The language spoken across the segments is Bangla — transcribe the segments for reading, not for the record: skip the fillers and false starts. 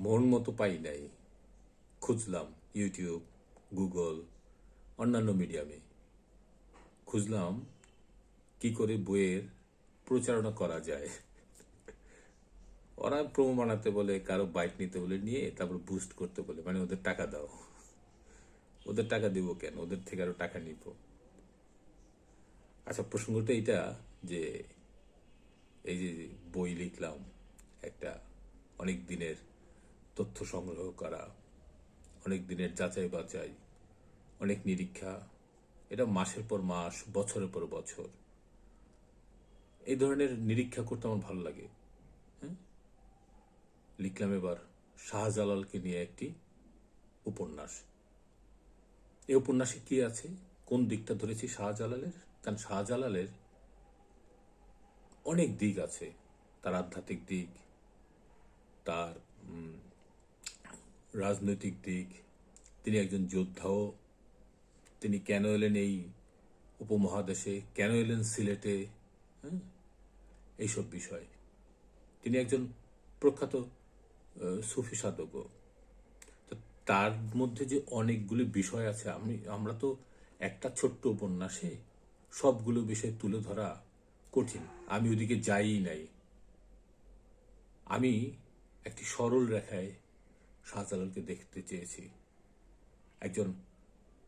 মন মতো পাই নাই। খুঁজলাম ইউটিউব, গুগল, অন্যান্য মিডিয়ামে। খুঁজলাম কি করে বইয়ের প্রচারণা করা যায়। ওরা প্রোমো বানাতে বলে, কারো বাইক নিতে বলে নিয়ে তারপর বুস্ট করতে বলে, মানে ওদের টাকা দাও। ওদের টাকা দিব কেন? ওদের থেকে আরো টাকা নিব। আচ্ছা, প্রসঙ্গটা এইটা যে এই যে বই লিখলাম, একটা অনেক দিনের তথ্য সংগ্রহ করা, অনেক দিনের যাচাই বাছাই, অনেক নিরীক্ষা, এটা মাসের পর মাস, বছরের পর বছর এই ধরনের নিরীক্ষা করতে আমার ভালো লাগে। হ্যাঁ, লিখলাম এবার শাহজালালকে নিয়ে একটি উপন্যাস। এই উপন্যাসে কি আছে, কোন দিকটা ধরেছি শাহজালালের? কারণ শাহজালালের অনেক দিক আছে। তার আধ্যাত্মিক দিক, তার রাজনৈতিক দিক, তিনি একজন যোদ্ধাও, তিনি কেন এলেন এই উপমহাদেশে, কেন এলেন সিলেটে, হ্যাঁ, এইসব বিষয়। তিনি একজন প্রখ্যাত সুফি সাধকও। তো তার মধ্যে যে অনেকগুলি বিষয় আছে, আমরা তো একটা ছোট্ট উপন্যাসে সবগুলো বিষয় তুলে ধরা কঠিন। আমি ওদিকে যাই নাই। আমি একটি সরল রেখায় শাহজালালকে দেখতে চেয়েছি, একজন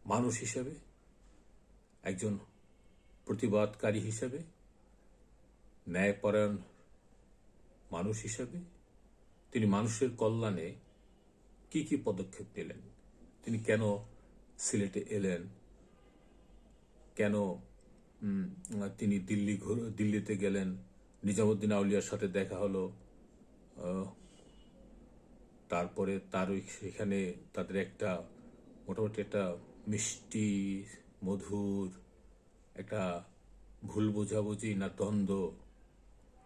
মানুষ হিসেবে, একজন প্রতিবাদকারী হিসেবে, ন্যায়পরায়ণ মানুষ হিসেবে। তিনি মানুষের কল্যাণে কি কি পদক্ষেপ নিলেন, তিনি কেন সিলেটে এলেন, কেন তিনি দিল্লিতে গেলেন, নিজামুদ্দিন আউলিয়ার সাথে দেখা হলো, তারপরে তার সেখানে তাদের একটা মোটামুটি একটা মিষ্টি মধুর একটা ভুল বোঝাবুঝি না দ্বন্দ্ব,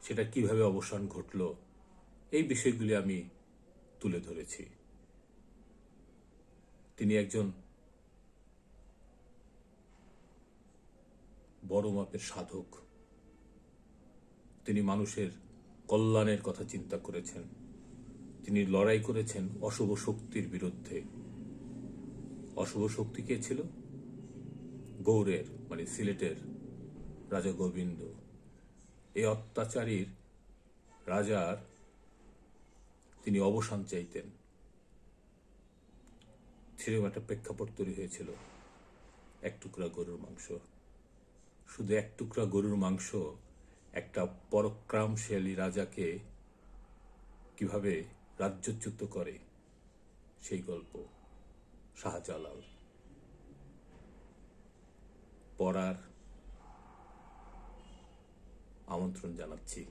সেটা কিভাবে অবসান ঘটলো, এই বিষয়গুলি আমি তুলে ধরেছি। তিনি একজন বড় মাপের সাধক। তিনি মানুষের কল্যাণের কথা চিন্তা করেছেন। তিনি লড়াই করেছেন অশুভ শক্তির বিরুদ্ধে। অশুভ শক্তি কে ছিল? গৌড়ের, মানে সিলেটের রাজা গোবিন্দ। এই অত্যাচারীর রাজার তিনি অবসান চাইতেন। সেরকম একটা প্রেক্ষাপট তৈরি হয়েছিল। এক টুকরা গরুর মাংস, শুধু এক টুকরা গরুর মাংস একটা পরাক্রমশালী রাজাকে কিভাবে রাজ্যচ্যুত করে, সেই গল্প শাহজালাল। পড়ার আমন্ত্রণ জানাচ্ছি।